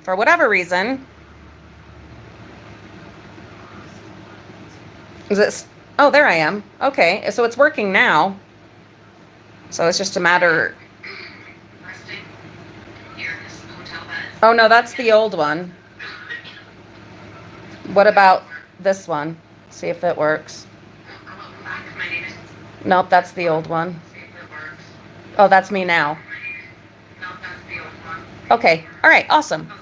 for whatever reason, is this? Oh, there I am. Okay, so it's working now. So it's just a matter. Oh no, that's the old one. What about this one? See if it works. Nope, that's the old one. Oh, that's me now. Okay, all right, awesome.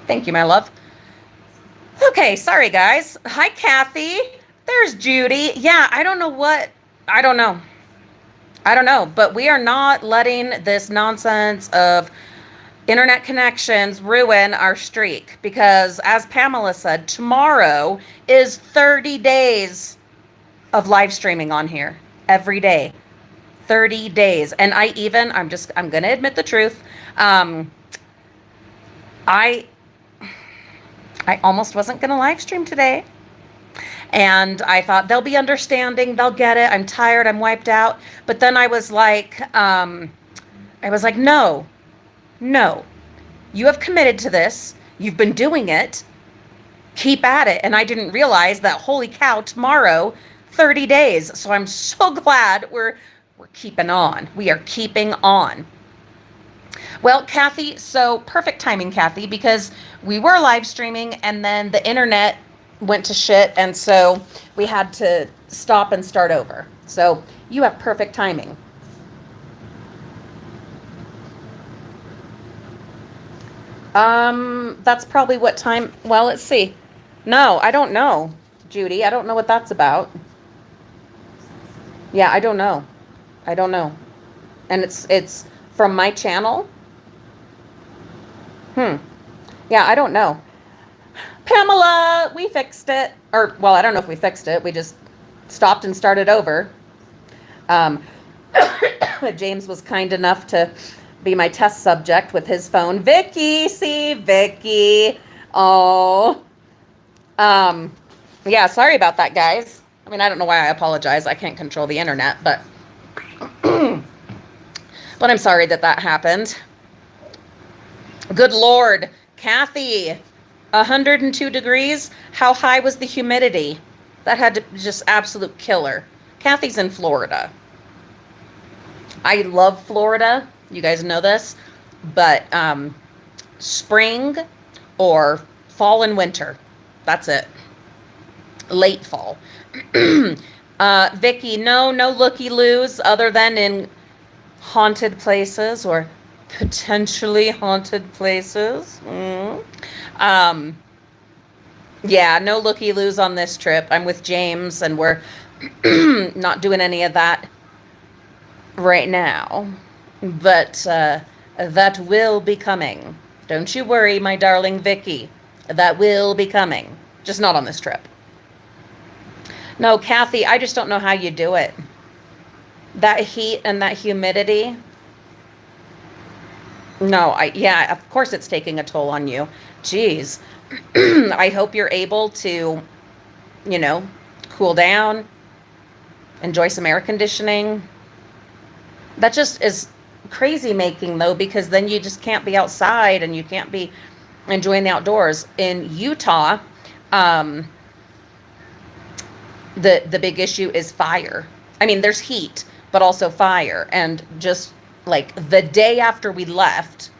Thank you, my love. Okay, sorry guys. Hi, Kathy. There's Judy. Yeah, I don't know what. I don't know. I don't know, but we are not letting this nonsense of internet connections ruin our streak because, as Pamela said, tomorrow is 30 days of live streaming on here every day. 30 days. And I'm going to admit the truth. I almost wasn't going to live stream today. And I thought they'll be understanding. They'll get it. I'm tired. I'm wiped out. But then I was like, no, you have committed to this. You've been doing it. Keep at it. And I didn't realize that, holy cow, tomorrow, 30 days. So I'm so glad we're keeping on. We are keeping on. Well, Kathy, so perfect timing, Kathy, because we were live streaming and then the internet went to shit. And so we had to stop and start over. So you have perfect timing. That's probably what time. Well, let's see. No, I don't know, Judy. I don't know what that's about. Yeah, I don't know. I don't know. And it's from my channel. Yeah, I don't know. Pamela, we fixed it. Or, well, I don't know if we fixed it. We just stopped and started over. James was kind enough to be my test subject with his phone. Vicky, see, Vicky. Oh. Yeah, sorry about that, guys. I mean, I don't know why I apologize. I can't control the internet, but but I'm sorry that happened. Good Lord, Kathy, 102 degrees. How high was the humidity? That had to just absolute killer. Kathy's in Florida. I love Florida. You guys know this, but spring or fall and winter. That's it. Late fall. Vicky, no looky-loos other than in haunted places or potentially haunted places. Yeah, no looky-loos on this trip. I'm with James and we're not doing any of that right now. But that will be coming. Don't you worry, my darling Vicky. That will be coming. Just not on this trip. No, Kathy, I just don't know how you do it. That heat and that humidity. No, yeah, of course it's taking a toll on you. Jeez. I hope you're able to, cool down, enjoy some air conditioning. That just is crazy making, though, because then you just can't be outside and you can't be enjoying the outdoors. In Utah, the big issue is fire. I mean, there's heat, but also fire. And just like the day after we left,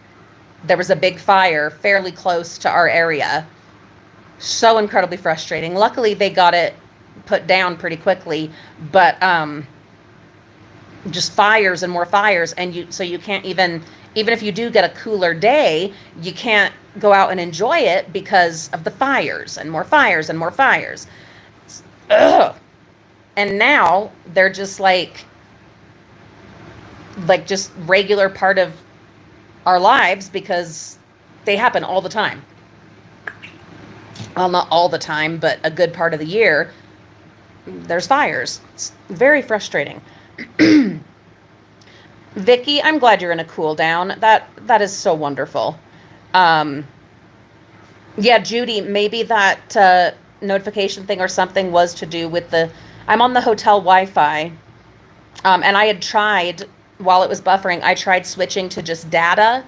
there was a big fire fairly close to our area. So incredibly frustrating. Luckily, they got it put down pretty quickly, but just fires and more fires. And you can't even if you do get a cooler day, you can't go out and enjoy it because of the fires and more fires and more fires. Ugh. And now they're just like just regular part of our lives because they happen all the time. Well, not all the time, but a good part of the year, there's fires. It's very frustrating. Vicky, I'm glad you're in a cool down. That is so wonderful. Yeah, Judy, maybe that notification thing or something was to do with I'm on the hotel Wi-Fi. And I had tried while it was buffering, I tried switching to just data,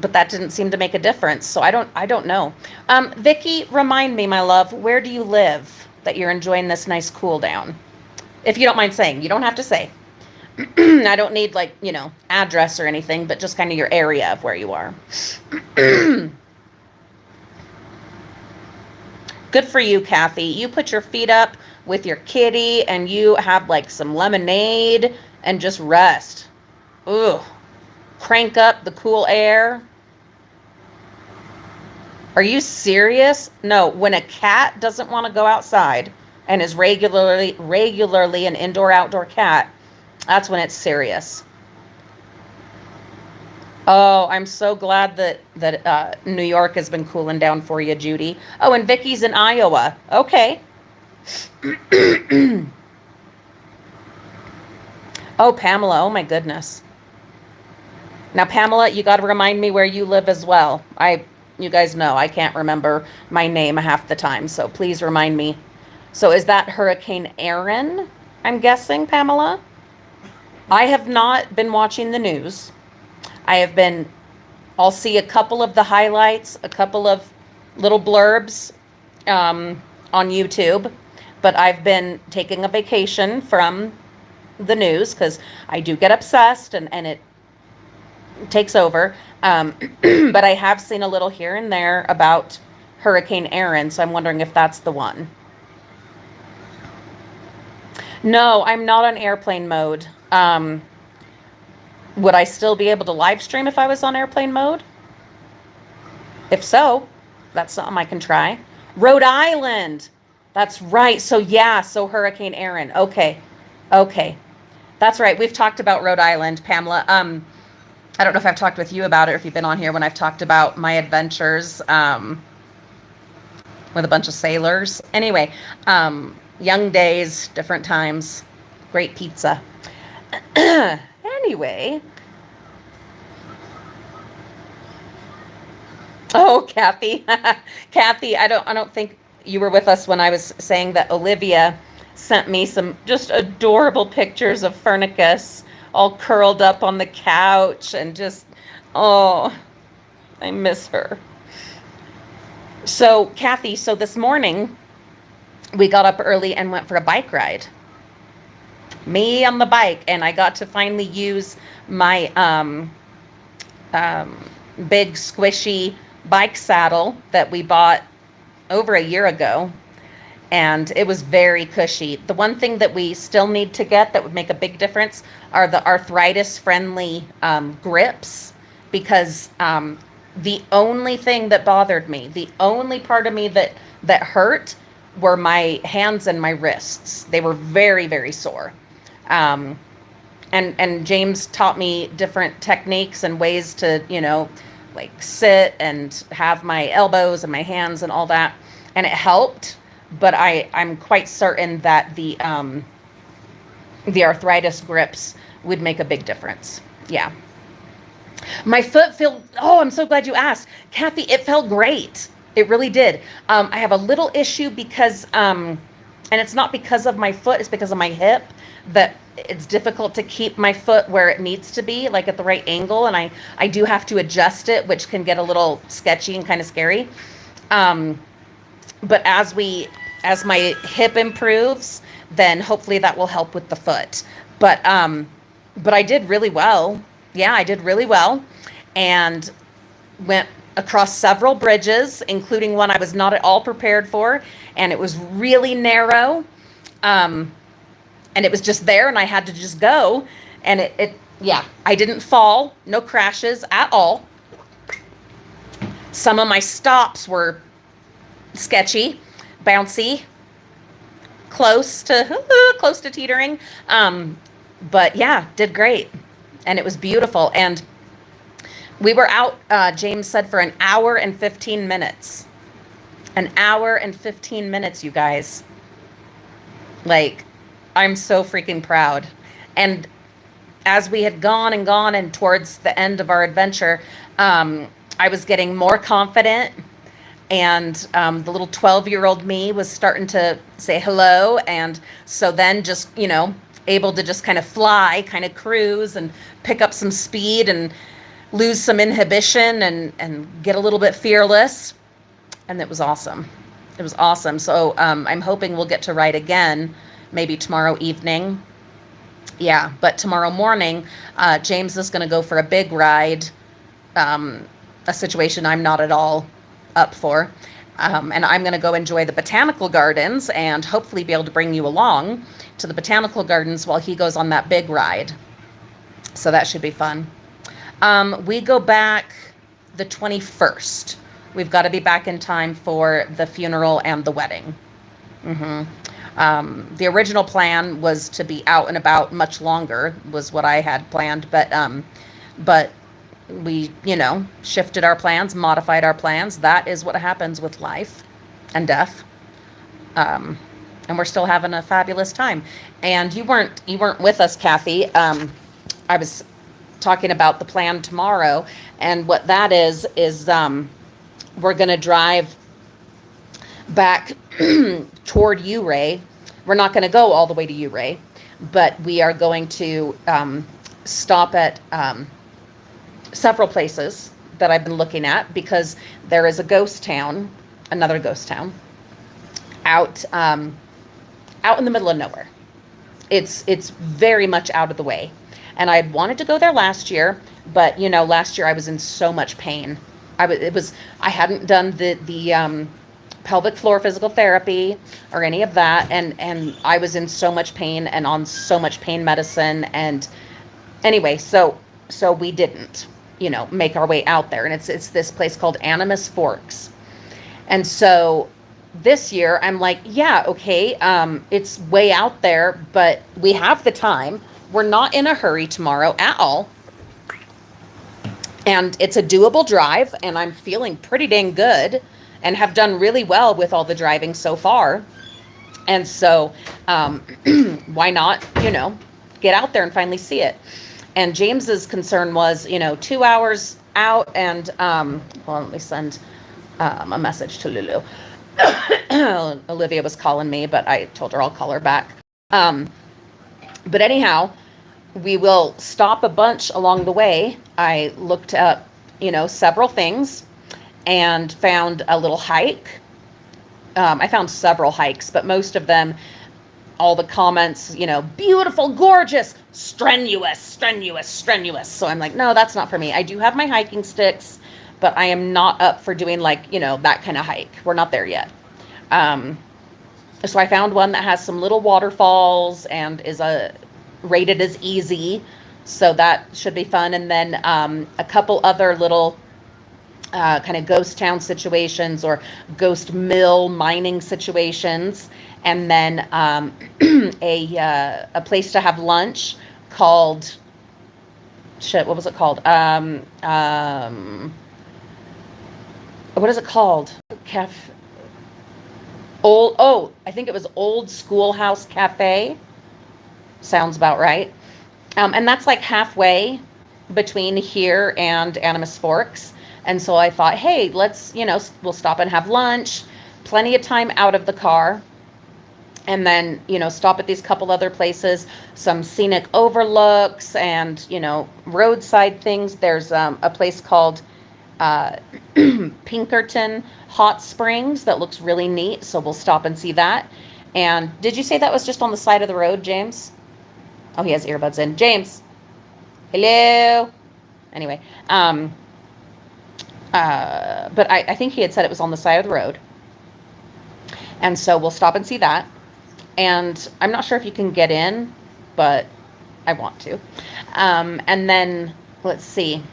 but that didn't seem to make a difference. So I don't know. Vicky, remind me, my love, where do you live that you're enjoying this nice cool down? If you don't mind saying, you don't have to say. I don't need like, address or anything, but just kind of your area of where you are. Good for you, Kathy. You put your feet up with your kitty and you have like some lemonade and just rest. Ooh. Crank up the cool air. Are you serious? No, when a cat doesn't want to go outside and is regularly an indoor-outdoor cat, that's when it's serious. Oh, I'm so glad that New York has been cooling down for you, Judy. Oh, and Vicky's in Iowa. Okay. Oh, Pamela. Oh, my goodness. Now, Pamela, you got to remind me where you live as well. You guys know I can't remember my name half the time, so please remind me. So is that Hurricane Erin, I'm guessing, Pamela? I have not been watching the news. I'll see a couple of the highlights, a couple of little blurbs on YouTube, but I've been taking a vacation from the news because I do get obsessed and it takes over. But I have seen a little here and there about Hurricane Erin, so I'm wondering if that's the one. No, I'm not on airplane mode. Would I still be able to live stream if I was on airplane mode? If so, that's something I can try. Rhode Island. That's right. So yeah, so Hurricane Erin. Okay. That's right. We've talked about Rhode Island, Pamela. I don't know if I've talked with you about it or if you've been on here when I've talked about my adventures with a bunch of sailors. Anyway, young days, different times, great pizza. Anyway. Oh, Kathy. Kathy, I don't think you were with us when I was saying that Olivia sent me some just adorable pictures of Furnicus all curled up on the couch and just, oh, I miss her. So, Kathy, so this morning we got up early and went for a bike ride. Me on the bike, and I got to finally use my big squishy bike saddle that we bought over a year ago, and it was very cushy. The one thing that we still need to get that would make a big difference are the arthritis-friendly grips, because the only thing that bothered me, the only part of me that hurt were my hands and my wrists. They were very, very sore. And James taught me different techniques and ways to, like sit and have my elbows and my hands and all that. And it helped, but I'm quite certain that the arthritis grips would make a big difference. Yeah. My foot I'm so glad you asked. Kathy, it felt great. It really did. I have a little issue because, and it's not because of my foot, it's because of my hip, that it's difficult to keep my foot where it needs to be, like at the right angle. And I do have to adjust it, which can get a little sketchy and kind of scary. But as my hip improves, then hopefully that will help with the foot. But I did really well. Yeah, I did really well, and went across several bridges, including one I was not at all prepared for, and it was really narrow, and it was just there, and I had to just go, and I didn't fall, no crashes at all. Some of my stops were sketchy, bouncy, close to teetering, but yeah, did great. And it was beautiful. And we were out, James said, for an hour and 15 minutes. An hour and 15 minutes, you guys. Like, I'm so freaking proud. And as we had gone and towards the end of our adventure, I was getting more confident. And the little 12-year-old me was starting to say hello. And so then just, able to just kind of fly, kind of cruise and pick up some speed and lose some inhibition and get a little bit fearless. And it was awesome. It was awesome. So I'm hoping we'll get to ride again, maybe tomorrow evening. Yeah, but tomorrow morning, James is going to go for a big ride, a situation I'm not at all up for. And I'm going to go enjoy the botanical gardens and hopefully be able to bring you along to the botanical gardens while he goes on that big ride. So that should be fun. We go back the 21st. We've got to be back in time for the funeral and the wedding. The original plan was to be out and about much longer, was what I had planned, but we, shifted our plans, modified our plans. That is what happens with life and death. And we're still having a fabulous time. And you weren't with us, Kathy. I was talking about the plan tomorrow, and what that is we're going to drive back toward Ouray. We're not going to go all the way to Ouray, but we are going to stop at several places that I've been looking at, because there is a ghost town, another ghost town, out in the middle of nowhere. It's very much out of the way. And I had wanted to go there last year, but last year I was in so much pain. I hadn't done the pelvic floor physical therapy or any of that, and I was in so much pain and on so much pain medicine. And anyway, so we didn't make our way out there, and it's this place called Animas Forks. And so this year I'm like, yeah, okay, it's way out there, but we have the time. We're not in a hurry tomorrow at all. And it's a doable drive, and I'm feeling pretty dang good and have done really well with all the driving so far. And so why not, get out there and finally see it. And James's concern was, 2 hours out, and let me send a message to Lulu. Olivia was calling me, but I told her I'll call her back. But anyhow, we will stop a bunch along the way. I looked up, several things and found a little hike. I found several hikes, but most of them, all the comments, beautiful, gorgeous, strenuous. So I'm like, no, that's not for me. I do have my hiking sticks, but I am not up for doing that kind of hike. We're not there yet. So I found one that has some little waterfalls and is rated as easy. So that should be fun. And then a couple other little kind of ghost town situations or ghost mill mining situations. And then a place to have lunch called, what was it called? What is it called? I think it was Old Schoolhouse Cafe. Sounds about right. And that's like halfway between here and Animas Forks. And so I thought, hey, let's, we'll stop and have lunch. Plenty of time out of the car. And then, stop at these couple other places, some scenic overlooks and, roadside things. There's a place called Pinkerton Hot Springs that looks really neat. So we'll stop and see that. And did you say that was just on the side of the road, James? Oh, he has earbuds in. James. Hello. Anyway, but I think he had said it was on the side of the road. And so we'll stop and see that. And I'm not sure if you can get in, but I want to. And then, let's see.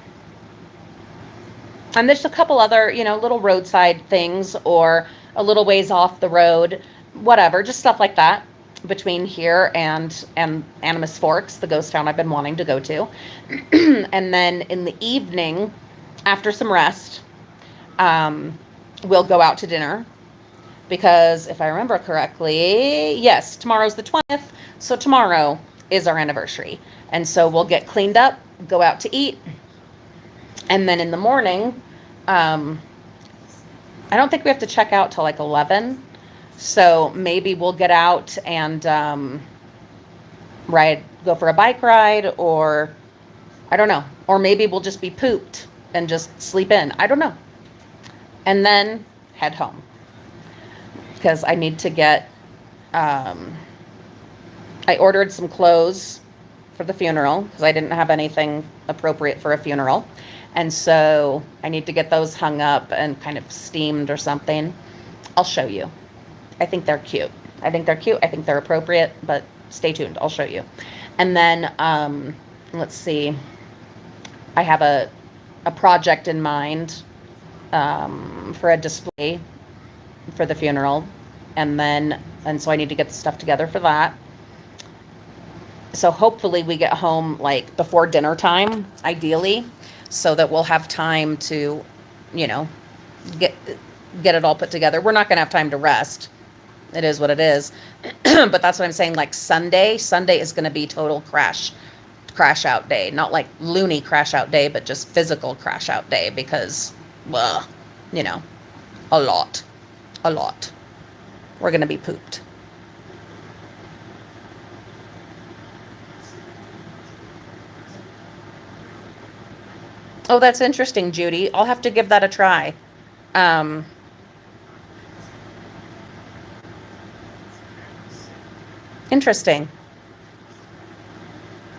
And there's a couple other, little roadside things or a little ways off the road, whatever, just stuff like that between here and Animas Forks, the ghost town I've been wanting to go to. And then in the evening, after some rest, we'll go out to dinner. Because if I remember correctly, yes, tomorrow's the 20th. So tomorrow is our anniversary. And so we'll get cleaned up, go out to eat. And then in the morning, I don't think we have to check out till like 11. So maybe we'll get out and go for a bike ride, or I don't know. Or maybe we'll just be pooped and just sleep in. I don't know. And then head home because I need to get, um, I ordered some clothes for the funeral because I didn't have anything appropriate for a funeral. And so I need to get those hung up and kind of steamed or something. I'll show you. I think they're cute. I think they're cute. I think they're appropriate, but stay tuned. I'll show you. And then, let's see. I have a project in mind for a display for the funeral. And so I need to get the stuff together for that. So hopefully we get home like before dinner time, ideally, so that we'll have time to, you know, get it all put together. We're not going to have time to rest. It is what it is. But that's what I'm saying. Like Sunday is going to be total crash out day. Not like loony crash out day, but just physical crash out day because, well, you know, a lot. We're going to be pooped. Oh, that's interesting, Judy. I'll have to give that a try. Um, Interesting.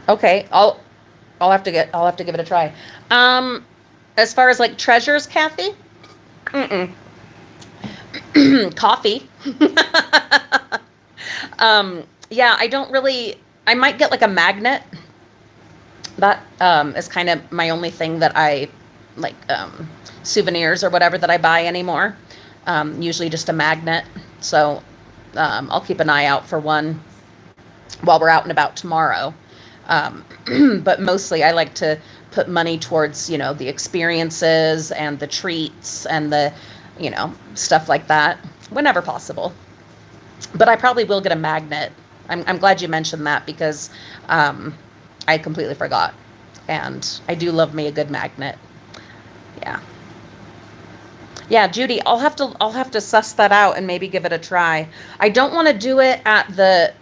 Okay, I'll have to give it a try. Um, as far as like treasures, Kathy, mm-mm. Coffee. Yeah, I don't really. I might get like a magnet. That is kind of my only thing that I like, souvenirs or whatever that I buy anymore. Usually just a magnet. So I'll keep an eye out for one while we're out and about tomorrow. Um, but mostly I like to put money towards, you know, the experiences and the treats and the, you know, stuff like that whenever possible. But I probably will get a magnet. I'm glad you mentioned that because I completely forgot. And I do love me a good magnet. Yeah. Yeah, Judy, I'll have to suss that out and maybe give it a try. I don't want to do it at the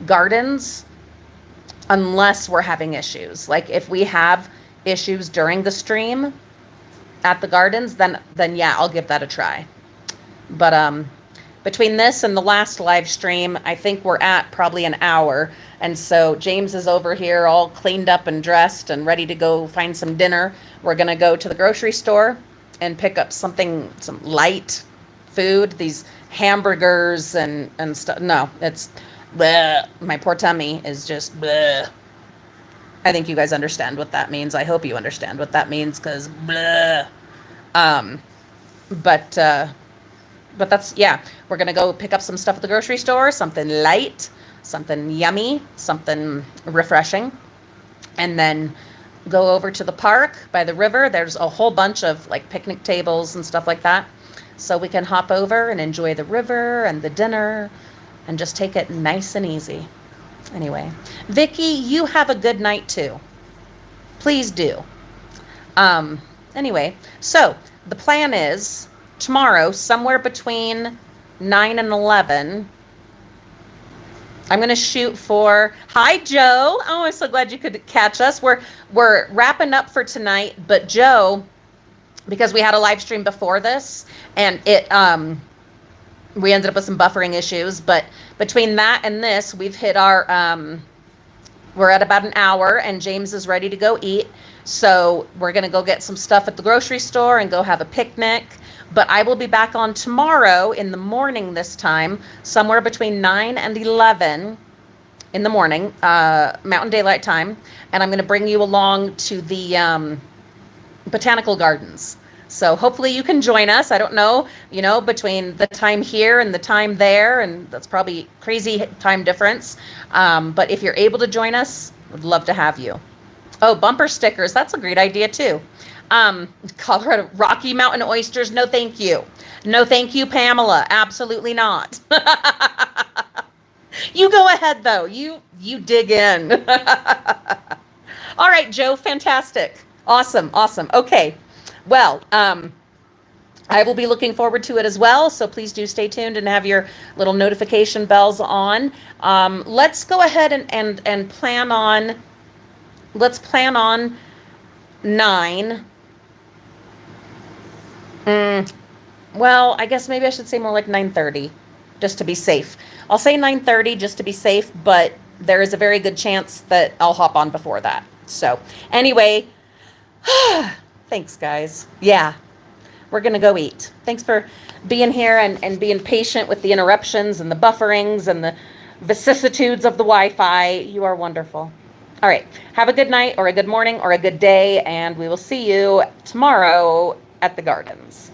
gardens unless we're having issues. Like if we have issues during the stream at the gardens, then yeah, I'll give that a try. But between this and the last live stream, I think we're at probably an hour. And so James is over here all cleaned up and dressed and ready to go find some dinner. We're going to go to the grocery store and pick up some light food, these hamburgers and stuff. No, it's bleh. My poor tummy is just bleh. I think you guys understand what that means. I hope you understand what that means because bleh. Um, but that's, yeah, we're going to go pick up some stuff at the grocery store, something light, something yummy, something refreshing, and then go over to the park by the river. There's a whole bunch of like picnic tables and stuff like that. So we can hop over and enjoy the river and the dinner and just take it nice and easy. Anyway, Vicky, you have a good night too. Please do. Anyway, so the plan is tomorrow, somewhere between 9 and 11, I'm going to shoot for, hi, Joe. Oh, I'm so glad you could catch us. We're wrapping up for tonight, but Joe, because we had a live stream before this and we ended up with some buffering issues, but between that and this, we've hit our, we're at about an hour and James is ready to go eat. So we're going to go get some stuff at the grocery store and go have a picnic. But I will be back on tomorrow in the morning this time, somewhere between 9 and 11 in the morning, Mountain Daylight Time. And I'm going to bring you along to the botanical gardens. So hopefully you can join us. I don't know, you know, between the time here and the time there, and that's probably crazy time difference. But if you're able to join us, would love to have you. Oh, bumper stickers. That's a great idea too. Colorado Rocky Mountain oysters. No, thank you. No, thank you, Pamela. Absolutely not. You go ahead though. You dig in. All right, Joe. Fantastic. Awesome. Okay. Well, I will be looking forward to it as well. So please do stay tuned and have your little notification bells on. Let's go ahead and plan on. Let's plan on 9. Well, I guess maybe I should say more like 9:30, just to be safe. I'll say 9:30 just to be safe, but there is a very good chance that I'll hop on before that. So anyway, thanks guys. Yeah, we're gonna go eat. Thanks for being here and being patient with the interruptions and the bufferings and the vicissitudes of the Wi-Fi. You are wonderful. All right, have a good night or a good morning or a good day, and we will see you tomorrow at the gardens.